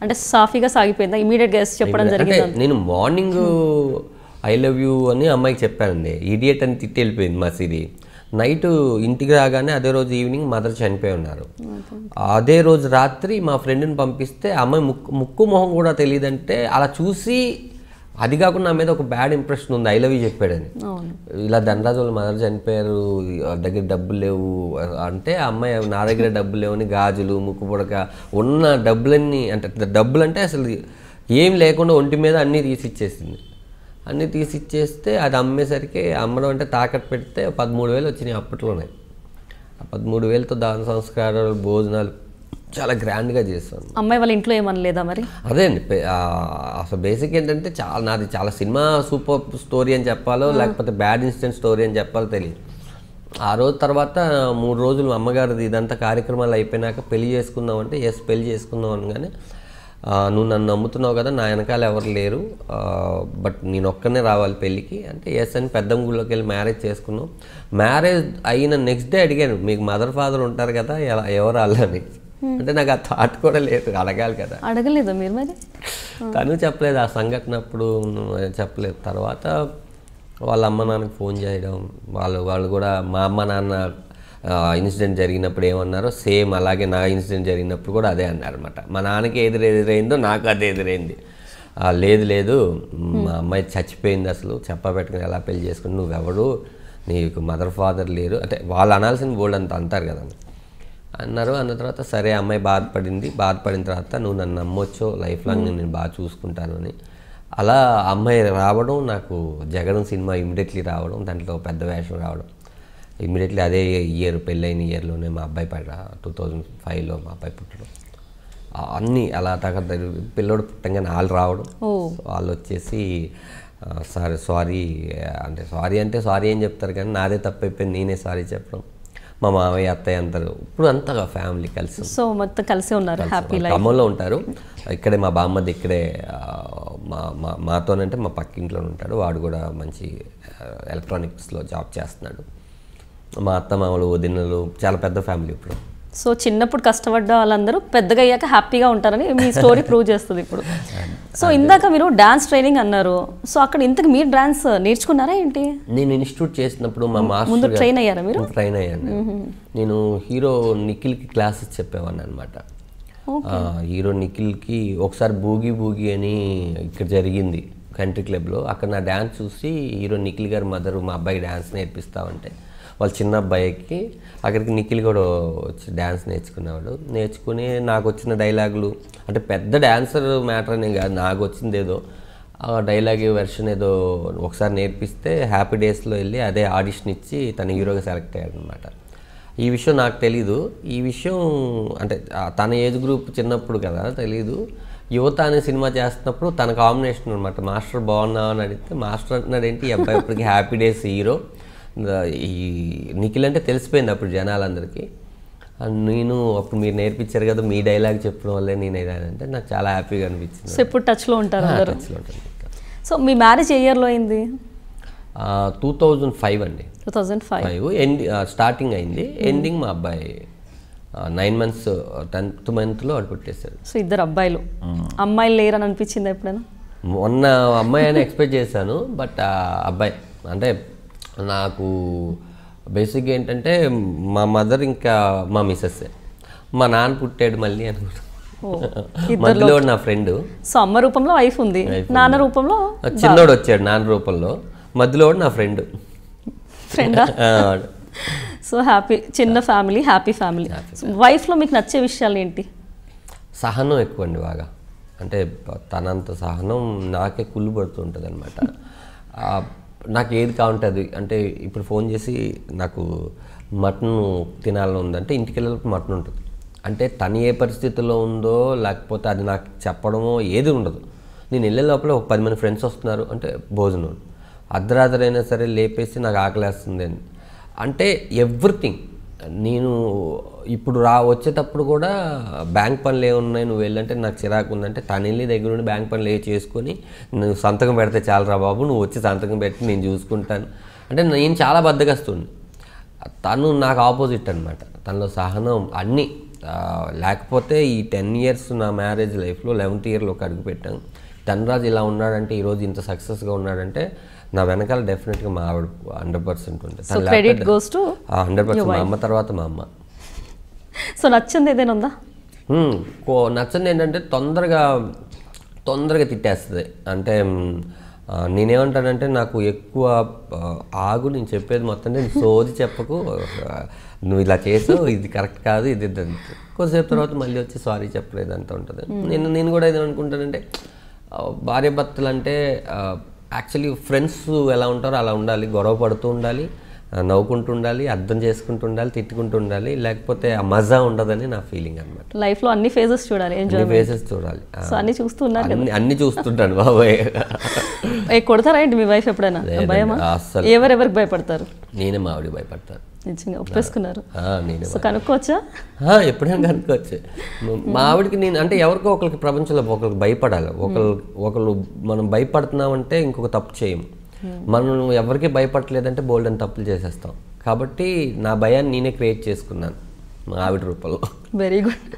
అంటే సాఫీగా సాగిపోయిందా? ఇమీడియట్గా ఎస్ చెప్పడం జరిగింది? నేను మార్నింగ్ ఐ లవ్ యూ అని అమ్మాయికి చెప్పానండి. ఇడియట్ అని తిట్టి వెళ్ళిపోయింది మా సిరి. నైట్ ఇంటికి రాగానే అదే రోజు ఈవినింగ్ మదర్ చనిపోయి ఉన్నారు. అదే రోజు రాత్రి మా ఫ్రెండ్ని పంపిస్తే అమ్మాయి ముక్కు మొహం కూడా తెలియదంటే అలా చూసి అది కాకుండా నా మీద ఒక బ్యాడ్ ఇంప్రెషన్ ఉంది, ఐ లవ్ యూ చెప్పాడని. ఇలా ధనరాజు వాళ్ళ మదర్ చనిపోయారు, దగ్గర డబ్బులు లేవు అంటే అమ్మాయి నా దగ్గర డబ్బులు లేవని గాజులు ముక్కు పుడక ఉన్న డబ్బులన్నీ, అంటే డబ్బులు అంటే అసలు ఏం లేకుండా ఒంటి మీద అన్నీ తీసిచ్చేసింది. అన్నీ తీసిచ్చేస్తే అది అమ్మేసరికి అమ్మడం అంటే తాకట్టు పెడితే 13,000 వచ్చినాయి అప్పట్లోనే. ఆ 13,000తో దాన సంస్కారాలు భోజనాలు చాలా గ్రాండ్గా చేస్తాను. అమ్మాయి వాళ్ళ ఇంట్లో ఏమనలేదా మరి? అదే అండి, అసలు బేసిక్ ఏంటంటే నాది చాలా సినిమా సూపర్ స్టోరీ అని చెప్పాలో లేకపోతే బ్యాడ్ ఇన్సిడెంట్ స్టోరీ అని చెప్పాలో తెలియదు. ఆ రోజు తర్వాత 3 రోజులు అమ్మగారిది ఇదంతా కార్యక్రమాలు అయిపోయినాక పెళ్లి చేసుకుందాం అంటే ఎస్ పెళ్లి చేసుకుందాం అనగానే నువ్వు నన్ను నమ్ముతున్నావు కదా, నా వెనకాల ఎవరు లేరు, బట్ నేను ఒక్కనే రావాలి పెళ్ళికి అంటే ఎస్ అని పెద్దమ్మ గుళ్ళోకి వెళ్ళి మ్యారేజ్ చేసుకున్నాం. మ్యారేజ్ అయిన నెక్స్ట్ డే అడిగాను, మీకు మదర్ ఫాదర్ ఉంటారు కదా ఎవరు వాళ్ళని అంటే నాకు ఆ థాట్ కూడా లేదు, అడగాలి కదా. అడగలేదా మీరు మరి? తను చెప్పలేదు ఆ సంఘటన అప్పుడు, చెప్పలేదు. తర్వాత వాళ్ళ అమ్మ నాన్నకి ఫోన్ చేయడం, వాళ్ళు కూడా మా అమ్మ నాన్న ఇన్సిడెంట్ జరిగినప్పుడు ఏమన్నారో సేమ్ అలాగే నా ఇన్సిడెంట్ జరిగినప్పుడు కూడా అదే అన్నారు అనమాట. మా నాన్నకి ఎదురైందో నాకు అదే ఎదురైంది. లేదు మా అమ్మాయి చచ్చిపోయింది, అసలు చెప్పబెట్టుకుని ఎలా పెళ్లి చేసుకుని నువ్వెవడు, నీకు మదర్ ఫాదర్ లేరు అంటే వాళ్ళు అనాల్సిన బోల్డ్ అంత అంటారు కదా అన్నారు. అన్న తర్వాత సరే అమ్మాయి బాధపడిన తర్వాత నువ్వు నన్ను నమ్మొచ్చో లైఫ్ లాంగ్ నేను బాగా చూసుకుంటాను అని అలా అమ్మాయి రావడం, నాకు జగడం సినిమా ఇమ్మీడియట్లీ రావడం, దాంట్లో పెద్ద వేషం రావడం ఇమ్మీడియట్లీ అదే ఇయర్ పెళ్ళైన ఇయర్లోనే మా అబ్బాయి 2005లో మా అబ్బాయి పుట్టడం, అన్నీ అలా పిల్లోడు పుట్టంగానే వాళ్ళు రావడం. వాళ్ళు వచ్చేసి సారీ అంటే సారీ ఏం చెప్తారు కానీ నాదే తప్పైపోయింది, నేనే సారీ చెప్పడం. మా మామయ్య అత్తయ్య అంటారు ఇప్పుడు అంతగా ఫ్యామిలీ కలిసి, సో మొత్తం కలిసి ఉన్నారు, హ్యాపీ లైఫ్. ఖమ్మంలో ఉంటారు, ఇక్కడే మా బామ్మది ఇక్కడే మాతోనంటే మా పక్కింట్లో ఉంటాడు, వాడు కూడా మంచి ఎలక్ట్రానిక్స్లో జాబ్ చేస్తున్నాడు. మా అత్త మామలు వదినలు చాలా పెద్ద ఫ్యామిలీ ఇప్పుడు. సో చిన్నప్పుడు కష్టపడ్డ వాళ్ళందరూ పెద్దగా అయ్యాక హ్యాపీగా ఉంటారని మీ స్టోరీ ప్రూవ్ చేస్తుంది ఇప్పుడు. సో ఇందాక మీరు డాన్స్ ట్రైనింగ్ అన్నారు, సో అక్కడ ఇంతకు మీరు డాన్స్ నేర్చుకున్నారా ఏంటి? నేను ఇన్స్టిట్యూట్ చేసినప్పుడు మా మాస్టర్ ముందు ట్రైన్ అయ్యారా మీరు? ట్రైన్ అయ్యాను. నేను హీరో నిఖిల్కి క్లాసెస్ చెప్పేవాడిని అనమాట. హీరో నిఖిల్కి ఒకసారి బూగి అని ఇక్కడ జరిగింది కంట్రీ క్లబ్లో, అక్కడ నా డ్యాన్స్ చూసి హీరో నిఖిల్ గారి మదరు మా అబ్బాయి డ్యాన్స్ నేర్పిస్తామంటే వాళ్ళ చిన్న అబ్బాయికి అక్కడికి నిఖిల్ కూడా వచ్చి డ్యాన్స్ నేర్చుకుని నాకు వచ్చిన డైలాగులు అంటే పెద్ద డ్యాన్సర్ మ్యాటర్ అనే కాదు, నాకు వచ్చింది ఏదో డైలాగ్ వెర్షన్ ఏదో ఒకసారి నేర్పిస్తే హ్యాపీ డేస్లో వెళ్ళి అదే ఆడిషన్ ఇచ్చి తన హీరోగా సెలెక్ట్ అయ్యాడు అనమాట. ఈ విషయం నాకు తెలీదు. ఈ విషయం అంటే తన ఏజ్ గ్రూప్ చిన్నప్పుడు కదా తెలీదు. యువత అనే సినిమా చేస్తున్నప్పుడు తన కాంబినేషన్ అనమాట. మాస్టర్ బాగున్నావు అని అడిగితే మాస్టర్ అంటున్నాడు ఏంటి ఈ అబ్బాయి ఇప్పటికి హ్యాపీ డేస్ హీరో, ఈ నిఖిల్ అంటే తెలిసిపోయింది అప్పుడు జనాలందరికీ. నేను అప్పుడు మీరు నేర్పించారు కదా మీ డైలాగ్ చెప్పడం వల్లే నేను అంటే నాకు చాలా హ్యాపీగా అనిపించింది. సో ఇప్పుడు టచ్లో ఉంటారు? టచ్లో ఉంటాను. సో మీ మ్యారేజ్ ఏ ఇయర్లో అయింది? 2005 అండి. 2005 స్టార్టింగ్ అయింది, ఎండింగ్ మా అబ్బాయి 9 months 10th monthలో అటు పుట్టేశారు. సో ఇద్దరు అబ్బాయిలు. అమ్మాయిలు లేరని అనిపించింది ఎప్పుడైనా? మొన్న అమ్మాయి అని ఎక్స్పెక్ట్ చేశాను, బట్ అబ్బాయి అంటే నాకు బేసిక్గా ఏంటంటే మా మదర్ ఇంకా మా మిస్సెస్, మా నాన్న పుట్టాడు మళ్ళీ అనుకుంటా. మధ్యలో నా ఫ్రెండ్. సో అమ్మ రూపంలో వైఫ్ ఉంది, నాన్న రూపంలో చిన్నోడు వచ్చాడు, నాన్న రూపంలో, మధ్యలో నా ఫ్రెండ్. సో హ్యాపీ, చిన్న ఫ్యామిలీ, హ్యాపీ ఫ్యామిలీ. వైఫ్లో మీకు నచ్చే విషయాలు ఏంటి? సహనం ఎక్కువ అండి బాగా, అంటే తనంత సహనం నాకే కుళ్ళు పడుతుంటుంది అనమాట. నాకు ఏది కావుంటుంది అంటే ఇప్పుడు ఫోన్ చేసి నాకు మటన్ తినాలని ఉందంటే ఇంటికి వెళ్ళినప్పుడు మటన్ ఉంటుంది, అంటే తను ఏ పరిస్థితిలో ఉందో లేకపోతే అది నాకు చెప్పడమో ఏది ఉండదు. నేను వెళ్ళే లోపల ఒక 10 మంది ఫ్రెండ్స్ వస్తున్నారు అంటే భోజనం, అర్ధరాత్రైనా సరే లేపేసి నాకు ఆకలేస్తుంది అని, అంటే ఎవ్రీథింగ్. నేను ఇప్పుడు వచ్చేటప్పుడు కూడా బ్యాంక్ పనులు ఏమున్నాయి నువ్వు వెళ్ళంటే నాకు చిరాకు ఉందంటే తను వెళ్ళి దగ్గర నుండి బ్యాంక్ పనులు చేసుకొని నువ్వు సంతకం పెడితే చాలరా బాబు, నువ్వు వచ్చి సంతకం పెట్టి నేను చూసుకుంటాను అంటే నేను చాలా బద్దగస్తుంది. తను నాకు ఆపోజిట్ అనమాట. తనలో సహనం అన్నీ లేకపోతే ఈ 10 years నా మ్యారేజ్ లైఫ్లో 11th yearలోకి అడుగు పెట్టాను. ధనరాజ్ ఇలా ఉన్నాడంటే, ఈరోజు ఇంత సక్సెస్గా ఉన్నాడంటే నా వెనకాల డెఫినెట్గా మా ఆవిడ 100% ఉంటుంది. 100% మా అమ్మ తర్వాత మా అమ్మ. సో నచ్చింది ఏదైనా ఉందా? నచ్చింది ఏంటంటే తొందరగా తిట్టేస్తుంది. అంటే నేనేమంటానంటే, నాకు ఎక్కువ ఆగు, నేను చెప్పేది మొత్తం నేను సోది చెప్పకు, నువ్వు ఇలా చేసావు, ఇది కరెక్ట్ కాదు, ఇది కొద్దిసేపు తర్వాత మళ్ళీ వచ్చి సారీ చెప్పలేదు అంత ఉంటుంది. నేను కూడా ఏదనుకుంటానంటే, భార్యాభర్తలు అంటే యాక్చువల్లీ ఫ్రెండ్స్ ఎలా ఉంటారో అలా ఉండాలి. గొడవ పడుతూ ఉండాలి, నవ్వుకుంటూ ఉండాలి, అర్థం చేసుకుంటూ ఉండాలి, తిట్టుకుంటూ ఉండాలి. లేకపోతే ఆ మజా ఉండదని నా ఫీలింగ్ అనమాట. లైఫ్లో అన్ని ఫేజెస్ చూడాలి, అన్ని ఫేజెస్ చూడాలి. అన్ని చూస్తున్నారు, అన్ని చూస్తుంటాను బాబాయ్. కొడతారా ఏంటి మీ వైఫ్ ఎప్పుడైనా? భయమా? అసలు ఎవరెవరికి భయపడతారు? నేనే మా ఆవిడకి భయపడతాను. నిజంగా ఒప్పేసుకున్నారు? నేనే. సో కనుక్కోవచ్చా? ఎప్పుడైనా కనుక్కోవచ్చు. మా ఆవిడకి నేను అంటే ఎవరికో ఒకరికి ప్రపంచంలో ఒకరికి భయపడాలి. ఒకళ్ళు మనం భయపడుతున్నామంటే ఇంకొక తప్పు చేయము. మనం ఎవరికి భయపడలేదంటే బోల్డ్ అని తప్పులు చేసేస్తాం. కాబట్టి నా భయాన్ని నేనే క్రియేట్ చేసుకున్నాను మా ఆవిడ రూపంలో. Very good.